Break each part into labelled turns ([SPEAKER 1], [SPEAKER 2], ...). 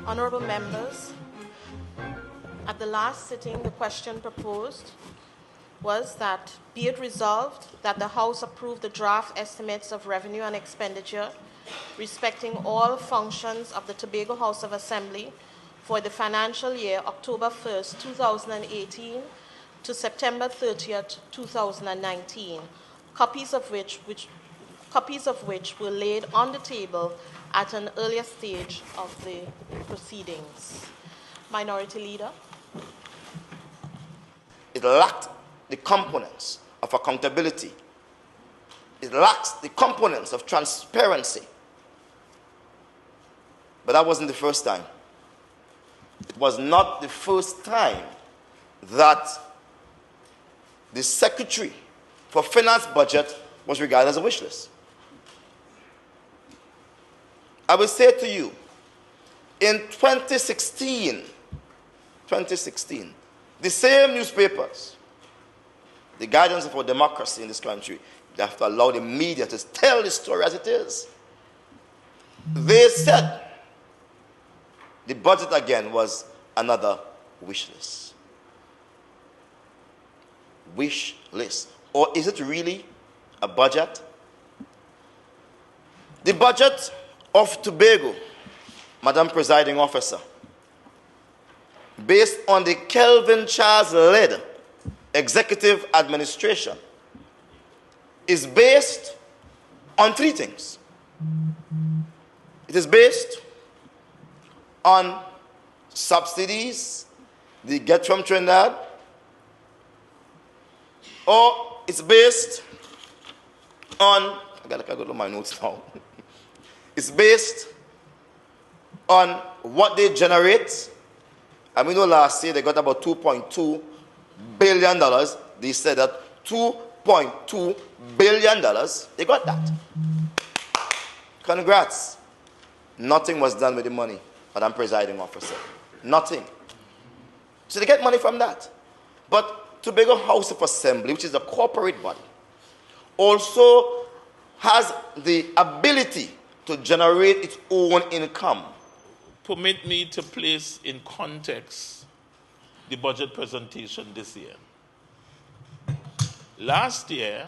[SPEAKER 1] Honourable members, at the last sitting, the question proposed was that be it resolved that the House approve the draft estimates of revenue and expenditure respecting all functions of the Tobago House of Assembly for the financial year October 1st, 2018 to September 30th, 2019, copies of which were laid on the table at an earlier stage of the proceedings. Minority Leader.
[SPEAKER 2] It lacked the components of accountability. It lacks the components of transparency. But that wasn't the first time. It was not the first time that the Secretary for Finance Budget was regarded as a wish list. I will say to you, in 2016, the same newspapers, the guidance of our democracy in this country, they have to allow the media to tell the story as it is. They said the budget again was another wish list. Wish list. Or is it really a budget? The budget of Tobago, Madam Presiding Officer, based on the Kelvin Charles-led executive administration, is based on three things. It is based on subsidies they get from Trinidad, or it's based on, I gotta go to my notes now. It's based on what they generate. And we know last year they got about $2.2 billion. They said that $2.2 billion, they got that. Congrats. Nothing was done with the money, Madam Presiding Officer. Nothing. So they get money from that. But Tobago House of Assembly, which is a corporate body, also has the ability to generate its own income.
[SPEAKER 3] Permit me to place in context the budget presentation this year. Last year,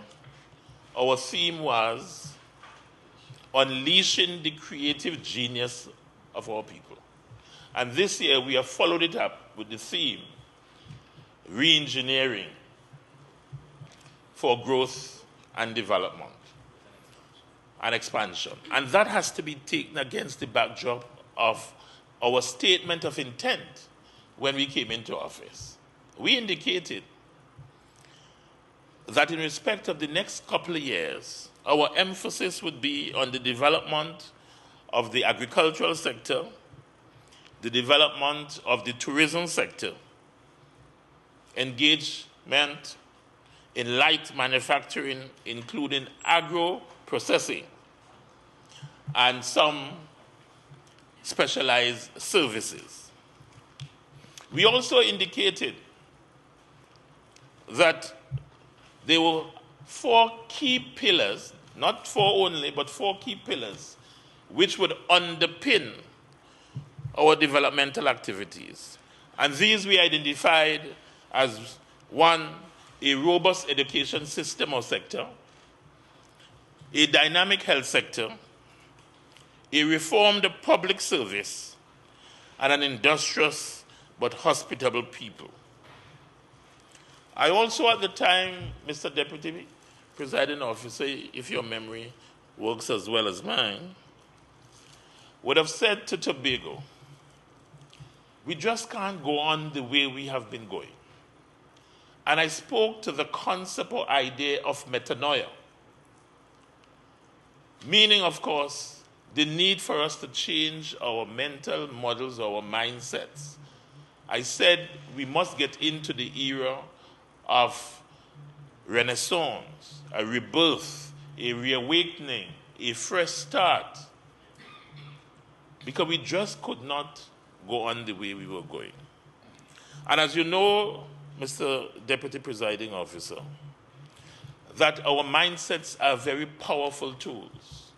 [SPEAKER 3] our theme was unleashing the creative genius of our people. And this year, we have followed it up with the theme, re-engineering for growth and development and expansion. And that has to be taken against the backdrop of our statement of intent when we came into office. We indicated that in respect of the next couple of years, our emphasis would be on the development of the agricultural sector, the development of the tourism sector, engagement in light manufacturing, including agro-processing, and some specialized services. We also indicated that there were 4 key pillars, not 4 only, but 4 key pillars, which would underpin our developmental activities. And these we identified as 1, a robust education system or sector, a dynamic health sector, a reformed public service, and an industrious but hospitable people. I also at the time, Mr. Deputy Presiding Officer, if your memory works as well as mine, would have said to Tobago, we just can't go on the way we have been going. And I spoke to the concept or idea of metanoia, meaning, of course, the need for us to change our mental models, our mindsets. I said we must get into the era of renaissance, a rebirth, a reawakening, a fresh start, because we just could not go on the way we were going. And as you know, Mr. Deputy Presiding Officer, that our mindsets are very powerful tools.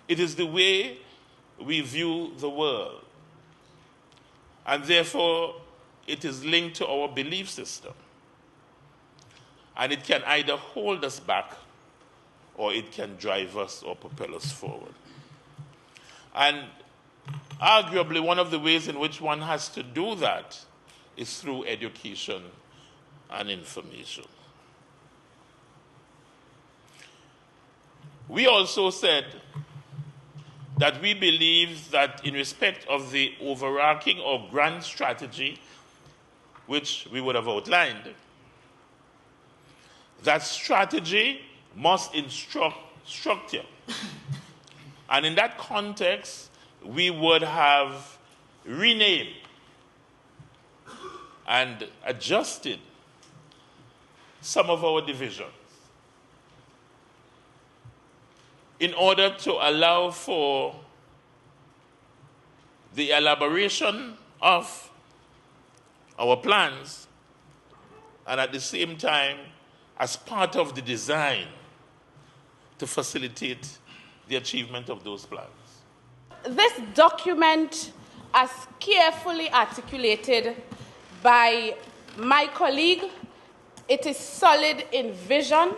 [SPEAKER 3] It is the way we view the world. And therefore, it is linked to our belief system. And it can either hold us back or it can drive us or propel us forward. And arguably, one of the ways in which one has to do that is through education and information. We also said that we believe that in respect of the overarching or grand strategy, which we would have outlined, that strategy must instruct structure. And in that context, we would have renamed and adjusted some of our divisions in order to allow for the elaboration of our plans and at the same time, as part of the design, to facilitate the achievement of those plans.
[SPEAKER 4] This document, as carefully articulated by my colleague, it is solid in vision,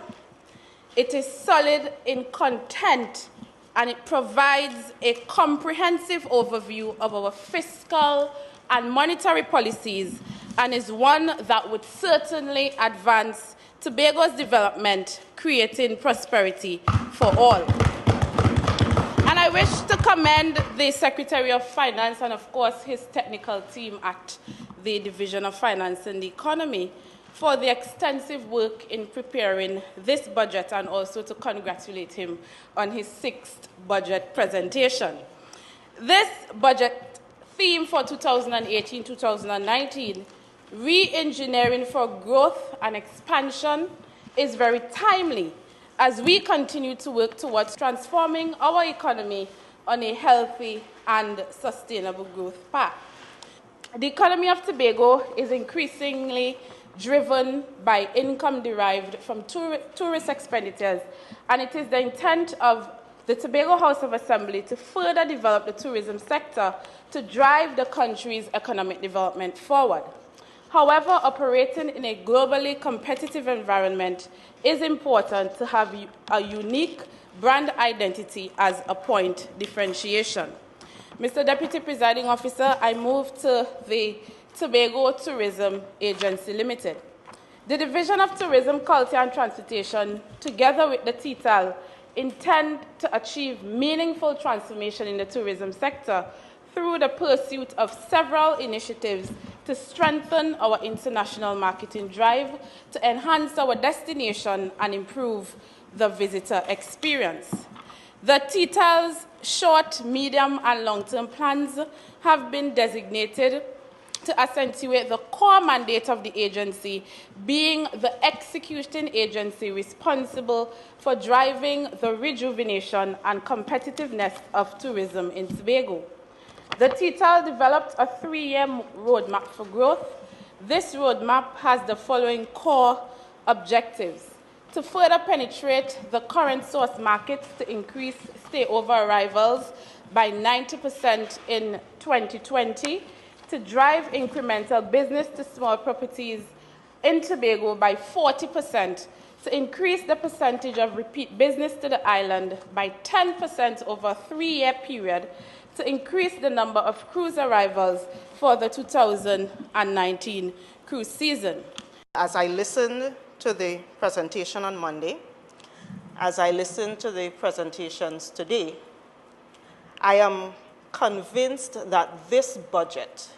[SPEAKER 4] it is solid in content, and it provides a comprehensive overview of our fiscal and monetary policies, and is one that would certainly advance Tobago's development, creating prosperity for all. And I wish to commend the Secretary of Finance and, of course, his technical team at the Division of Finance and the Economy for the extensive work in preparing this budget, and also to congratulate him on his 6th budget presentation. This budget theme for 2018-2019, re-engineering for growth and expansion, is very timely as we continue to work towards transforming our economy on a healthy and sustainable growth path. The economy of Tobago is increasingly driven by income derived from tourist expenditures, and it is the intent of the Tobago House of Assembly to further develop the tourism sector to drive the country's economic development forward. However, operating in a globally competitive environment is important to have a unique brand identity as a point differentiation. Mr. Deputy Presiding Officer, I move to the Tobago Tourism Agency Limited. The Division of Tourism, Culture and Transportation, together with the TTAL, intend to achieve meaningful transformation in the tourism sector through the pursuit of several initiatives to strengthen our international marketing drive, to enhance our destination and improve the visitor experience. The TTAL's short, medium and long-term plans have been designated to accentuate the core mandate of the agency, being the executing agency responsible for driving the rejuvenation and competitiveness of tourism in Tobago. The TTAL developed a 3-year roadmap for growth. This roadmap has the following core objectives: to further penetrate the current source markets, to increase stayover arrivals by 90% in 2020, to drive incremental business to small properties in Tobago by 40%, to increase the percentage of repeat business to the island by 10% over a 3-year period, to increase the number of cruise arrivals for the 2019 cruise season.
[SPEAKER 1] As I listened to the presentation on Monday, as I listened to the presentations today, I am convinced that this budget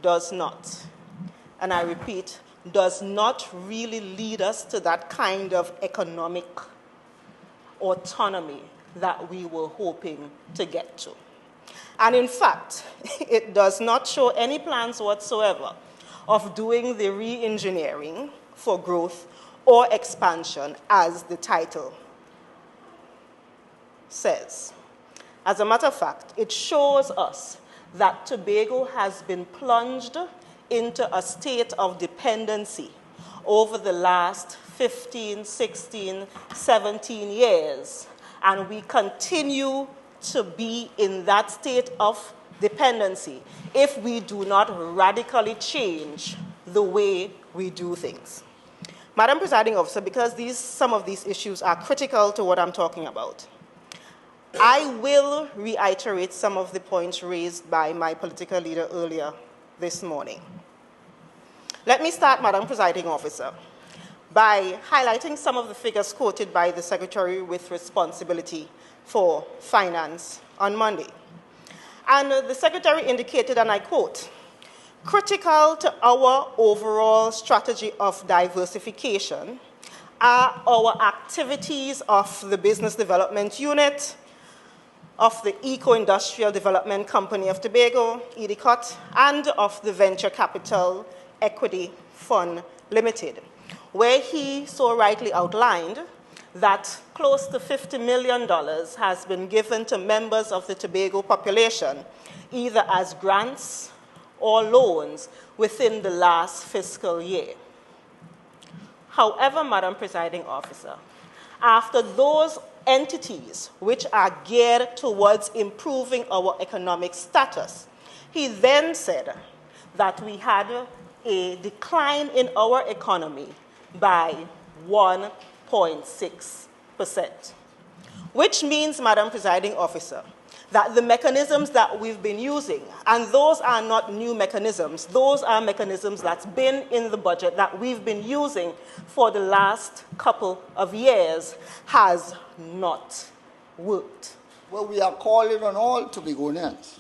[SPEAKER 1] does not, and I repeat, does not really lead us to that kind of economic autonomy that we were hoping to get to. And in fact, it does not show any plans whatsoever of doing the re-engineering for growth or expansion, as the title says. As a matter of fact, it shows us that Tobago has been plunged into a state of dependency over the last 15, 16, 17 years, and we continue to be in that state of
[SPEAKER 5] dependency if we do not radically change the way we do things. Madam Presiding Officer, because some of these issues are critical to what I'm talking about, I will reiterate some of the points raised by my political leader earlier this morning. Let me start, Madam Presiding Officer, by highlighting some of the figures quoted by the Secretary with responsibility for finance on Monday. And the Secretary indicated, and I quote, "Critical to our overall strategy of diversification are our activities of the Business Development Unit, of the Eco-Industrial Development Company of Tobago, EDCOT, and of the Venture Capital Equity Fund Limited," where he so rightly outlined that close to $50 million has been given to members of the Tobago population, either as grants or loans within the last fiscal year. However, Madam Presiding Officer, after those entities which are geared towards improving our economic status, he then said that we had a decline in our economy by 1.6%, which means, Madam Presiding Officer, that the mechanisms that we've been using, and those are not new mechanisms, those are mechanisms that's been in the budget that we've been using for the last couple of years, has not worked.
[SPEAKER 6] Well, we are calling on all Tobagonians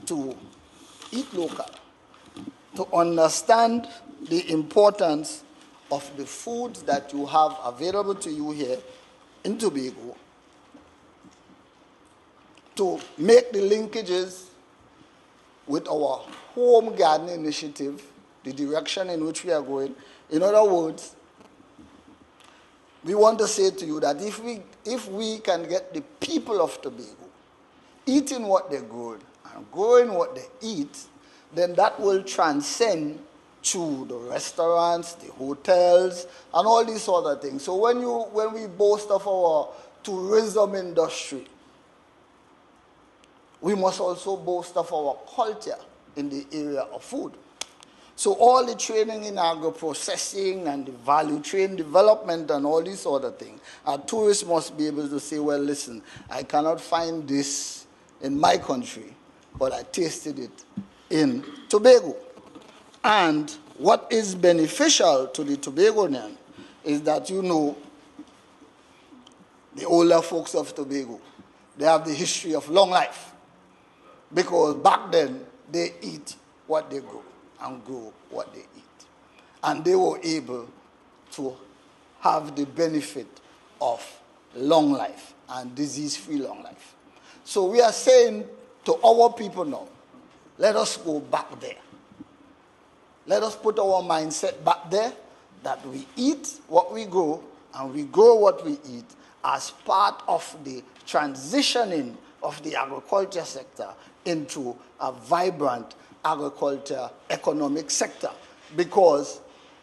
[SPEAKER 6] to eat local, to understand the importance of the foods that you have available to you here in Tobago, to make the linkages with our home garden initiative, the direction in which we are going. In other words, we want to say to you that if we can get the people of Tobago eating what they grow and growing what they eat, then that will transcend to the restaurants, the hotels, and all these other things. So when we boast of our tourism industry, we must also boast of our culture in the area of food. So all the training in agro-processing and the value chain development and all these other things, our tourists must be able to say, well, listen, I cannot find this in my country, but I tasted it in Tobago. And what is beneficial to the Tobagonian is that, you know, the older folks of Tobago, they have the history of long life. Because back then, they eat what they grow and grow what they eat. And they were able to have the benefit of long life and disease-free long life. So we are saying to our people now, let us go back there. Let us put our mindset back there that we eat what we grow and we grow what we eat as part of the transitioning of the agriculture sector into a vibrant agriculture economic sector. Because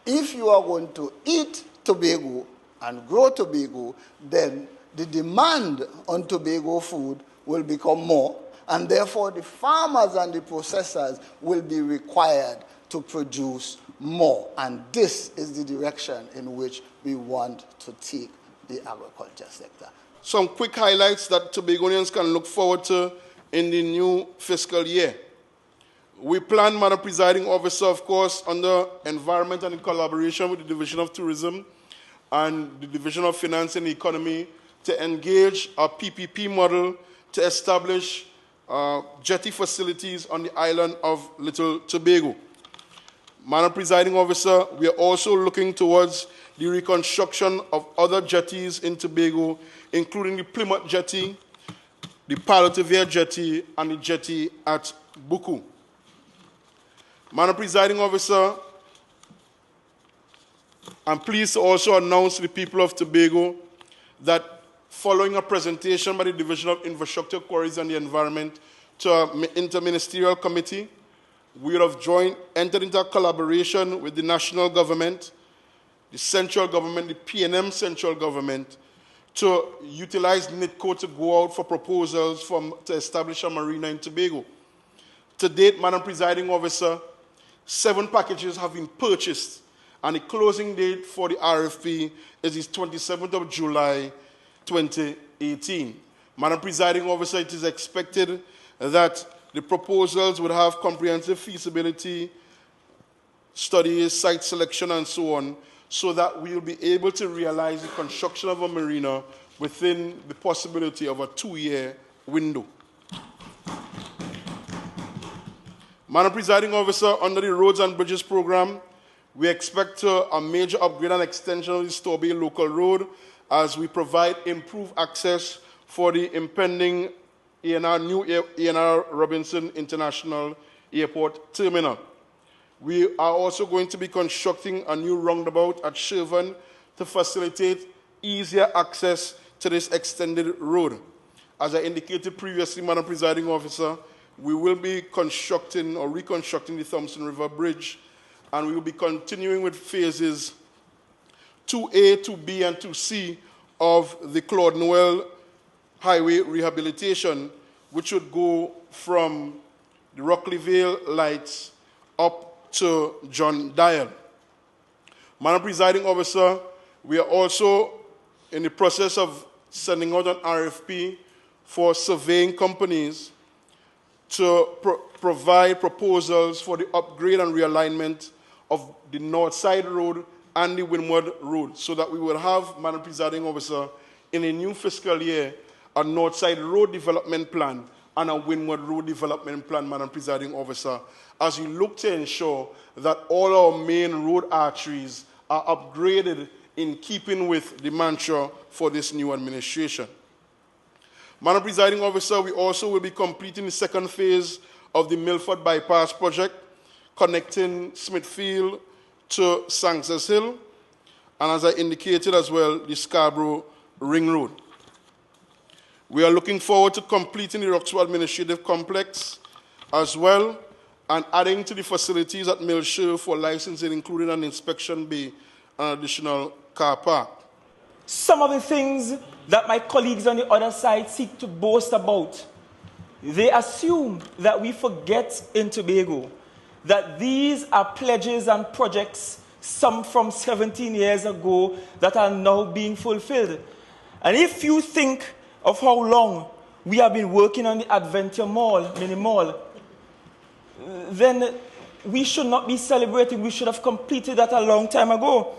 [SPEAKER 6] if you are going to eat Tobago and grow Tobago, then the demand on Tobago food will become more, and therefore the farmers and the processors will be required to produce more. And this is the direction in which we want to take the agriculture sector.
[SPEAKER 7] Some quick highlights that Tobagonians can look forward to in the new fiscal year. We plan, Madam Presiding Officer, of course, under environment and in collaboration with the Division of Tourism and the Division of Finance and Economy, to engage a PPP model to establish jetty facilities on the island of Little Tobago. Madam Presiding Officer, we are also looking towards the reconstruction of other jetties in Tobago, including the Plymouth Jetty, the Palatavia Jetty, and the jetty at Buku. Madam Presiding Officer, I'm pleased to also announce to the people of Tobago that following a presentation by the Division of Infrastructure, Quarries and the Environment to an interministerial committee, we have entered into a collaboration with the national government, the central government, the PNM central government, to utilize NITCO to go out for proposals to establish a marina in Tobago. To date, Madam Presiding Officer, 7 packages have been purchased, and the closing date for the RFP is the 27th of July, 2018. Madam Presiding Officer, it is expected that the proposals would have comprehensive feasibility studies, site selection, and so on, so that we will be able to realize the construction of a marina within the possibility of a 2-year window. Madam Presiding Officer, under the Roads and Bridges Program, we expect a major upgrade and extension of the Storbay Local Road as we provide improved access for the impending new A&R Robinson International Airport Terminal. We are also going to be constructing a new roundabout at Shervan to facilitate easier access to this extended road. As I indicated previously, Madam Presiding Officer, we will be constructing or reconstructing the Thompson River Bridge, and we will be continuing with phases 2A, 2B, and 2C of the Claude Noel Highway rehabilitation, which would go from the Rockley Vale Lights up to John Dial. Madam Presiding Officer, we are also in the process of sending out an RFP for surveying companies to provide proposals for the upgrade and realignment of the North Side Road and the Windward Road, so that we will have, Madam Presiding Officer, in a new fiscal year, a North Side Road Development Plan and a Windward Road Development Plan, Madam Presiding Officer, as we look to ensure that all our main road arteries are upgraded in keeping with the mantra for this new administration. Madam Presiding Officer, we also will be completing the second phase of the Milford Bypass project, connecting Smithfield to Sanctus Hill, and as I indicated as well, the Scarborough Ring Road. We are looking forward to completing the Roxburgh Administrative Complex as well, and adding to the facilities at Milshire for licensing, including an inspection bay and additional car park.
[SPEAKER 8] Some of the things that my colleagues on the other side seek to boast about, they assume that we forget in Tobago that these are pledges and projects, some from 17 years ago, that are now being fulfilled. And if you think of how long we have been working on the Adventure Mall, mini mall, then we should not be celebrating. We should have completed that a long time ago.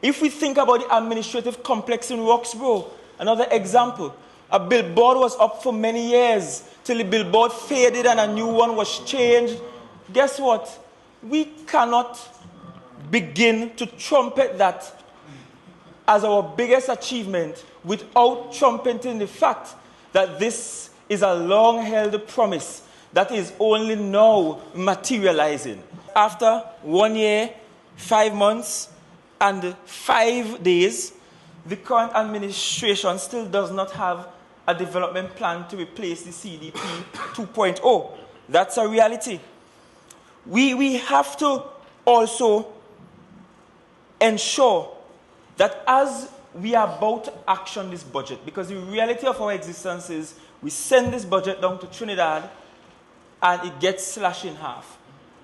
[SPEAKER 8] If we think about the administrative complex in Roxborough, another example, a billboard was up for many years till the billboard faded and a new one was changed. Guess what? We cannot begin to trumpet that as our biggest achievement without trumpeting the fact that this is a long-held promise that is only now materializing. After 1 year, 5 months, and 5 days, the current administration still does not have a development plan to replace the CDP 2.0. That's a reality. We have to also ensure that as we are about to action this budget, because the reality of our existence is we send this budget down to Trinidad and it gets slashed in half.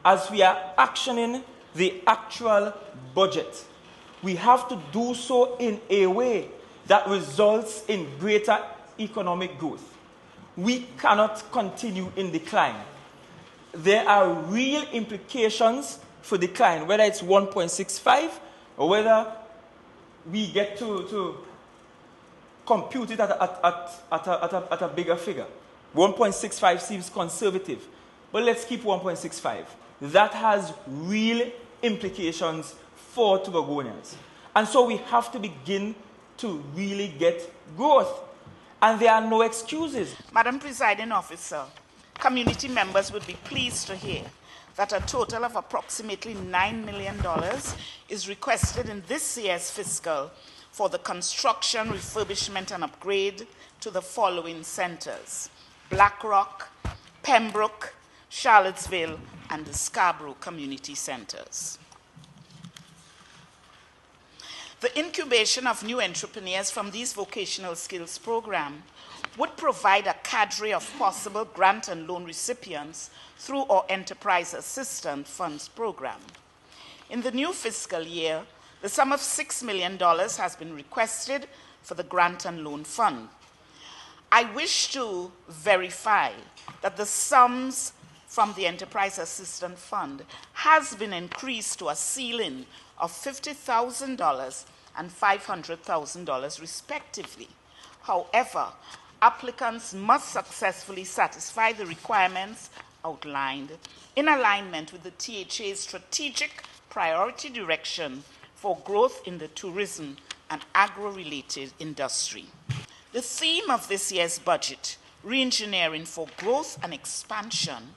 [SPEAKER 8] As we are actioning the actual budget, we have to do so in a way that results in greater economic growth. We cannot continue in decline. There are real implications for decline, whether it's 1.65 or whether we get to compute it at a bigger figure. 1.65 seems conservative, but let's keep 1.65. That has real implications for Tobagonians. And so we have to begin to really get growth. And there are no excuses.
[SPEAKER 9] Madam Presiding Officer, community members would be pleased to hear that a total of approximately $9 million is requested in this year's fiscal for the construction, refurbishment, and upgrade to the following centers: Blackrock, Pembroke, Charlottesville, and the Scarborough community centers. The incubation of new entrepreneurs from these vocational skills programs would provide a cadre of possible grant and loan recipients through our Enterprise Assistance Funds program. In the new fiscal year, the sum of $6 million has been requested for the grant and loan fund. I wish to verify that the sums from the Enterprise Assistance Fund has been increased to a ceiling of $50,000 and $500,000 respectively. However, applicants must successfully satisfy the requirements outlined in alignment with the THA's strategic priority direction for growth in the tourism and agro-related industry. The theme of this year's budget, Reengineering for Growth and Expansion,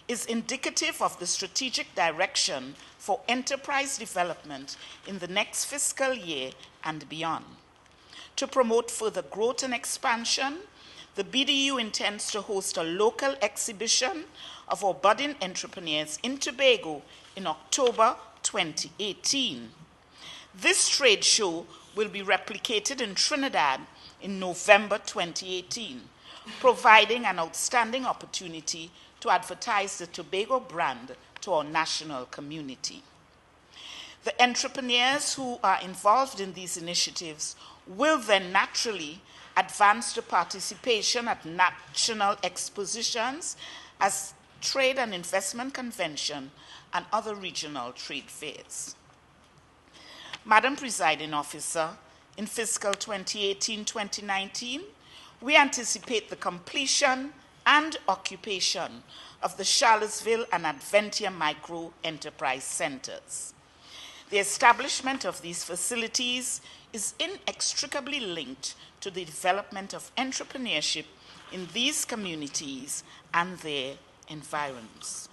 [SPEAKER 9] is indicative of the strategic direction for enterprise development in the next fiscal year and beyond. To promote further growth and expansion, the BDU intends to host a local exhibition of our budding entrepreneurs in Tobago in October 2018. This trade show will be replicated in Trinidad in November 2018, providing an outstanding opportunity to advertise the Tobago brand to our national community. The entrepreneurs who are involved in these initiatives will then naturally advance to participation at national expositions as trade and investment convention and other regional trade fairs. Madam Presiding Officer, in fiscal 2018-2019, we anticipate the completion and occupation of the Charlottesville and Adventia Micro Enterprise Centers. The establishment of these facilities is inextricably linked to the development of entrepreneurship in these communities and their environs.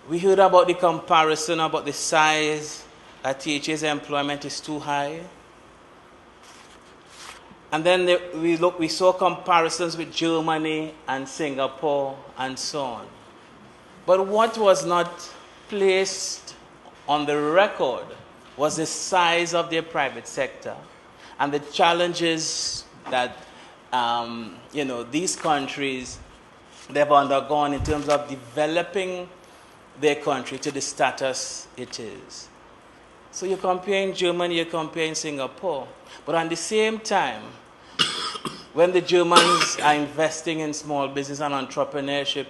[SPEAKER 10] We heard about the comparison about the size that THA's employment is too high. And then we saw comparisons with Germany and Singapore and so on. But what was not placed on the record was the size of their private sector and the challenges that these countries they've undergone in terms of developing their country to the status it is. So you're comparing Germany, you're comparing Singapore. But at the same time, when the Germans are investing in small business and entrepreneurship,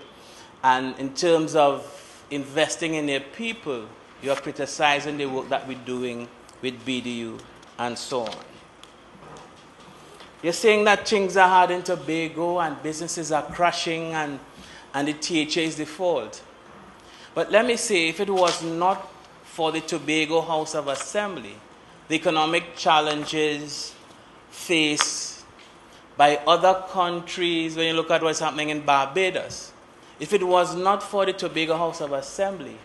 [SPEAKER 10] and in terms of investing in their people, you're criticizing the work that we're doing with BDU and so on. You're saying that things are hard in Tobago and businesses are crashing and the THA is the fault. But let me say, if it was not for the Tobago House of Assembly, the economic challenges faced by other countries, when you look at what's happening in Barbados, if it was not for the Tobago House of Assembly,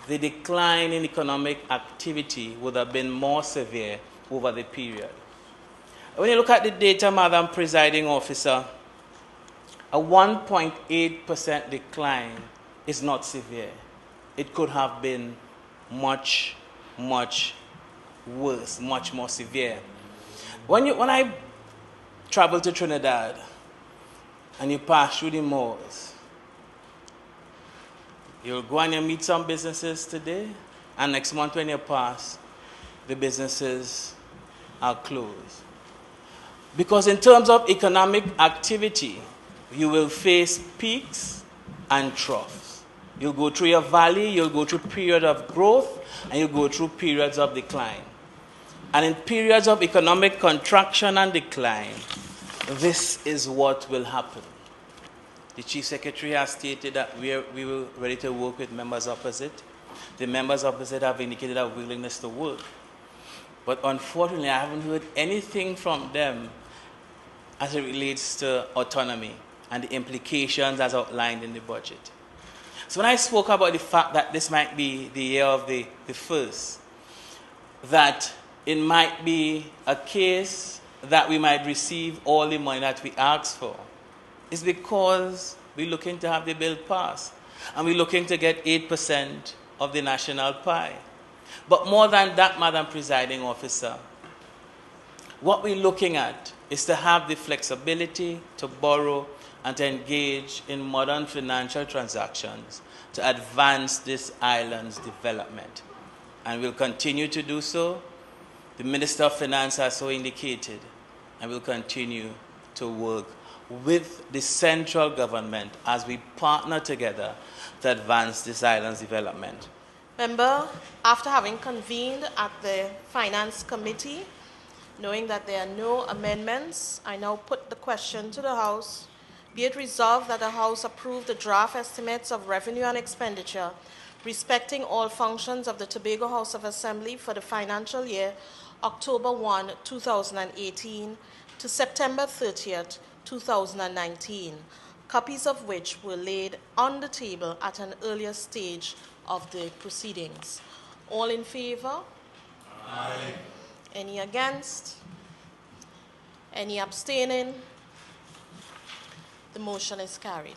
[SPEAKER 10] the decline in economic activity would have been more severe over the period. When you look at the data, Madam Presiding Officer, a 1.8% decline is not severe. It could have been much, much worse, much more severe. When I travel to Trinidad and you pass through the malls, you'll go and you meet some businesses today, and next month when you pass, the businesses are closed. Because in terms of economic activity, you will face peaks and troughs. You'll go through your valley, you'll go through periods of growth, and you'll go through periods of decline. And in periods of economic contraction and decline, this is what will happen. The Chief Secretary has stated that we were ready to work with members opposite. The members opposite have indicated a willingness to work. But unfortunately, I haven't heard anything from them as it relates to autonomy and the implications as outlined in the budget. So when I spoke about the fact that this might be the year of the first, that it might be a case that we might receive all the money that we asked for, it's because we're looking to have the bill passed. And we're looking to get 8% of the national pie. But more than that, Madam Presiding Officer, what we're looking at is to have the flexibility to borrow and to engage in modern financial transactions to advance this island's development. And we'll continue to do so. The Minister of Finance has so indicated, and will continue to work with the central government as we partner together to advance this island's development.
[SPEAKER 1] Member, after having convened at the Finance Committee, knowing that there are no amendments, I now put the question to the House. Be it resolved that the House approve the draft estimates of revenue and expenditure respecting all functions of the Tobago House of Assembly for the financial year October 1, 2018 to September 30th, 2019, copies of which were laid on the table at an earlier stage of the proceedings. All in favor?
[SPEAKER 3] Aye.
[SPEAKER 1] Any against? Any abstaining? The motion is carried.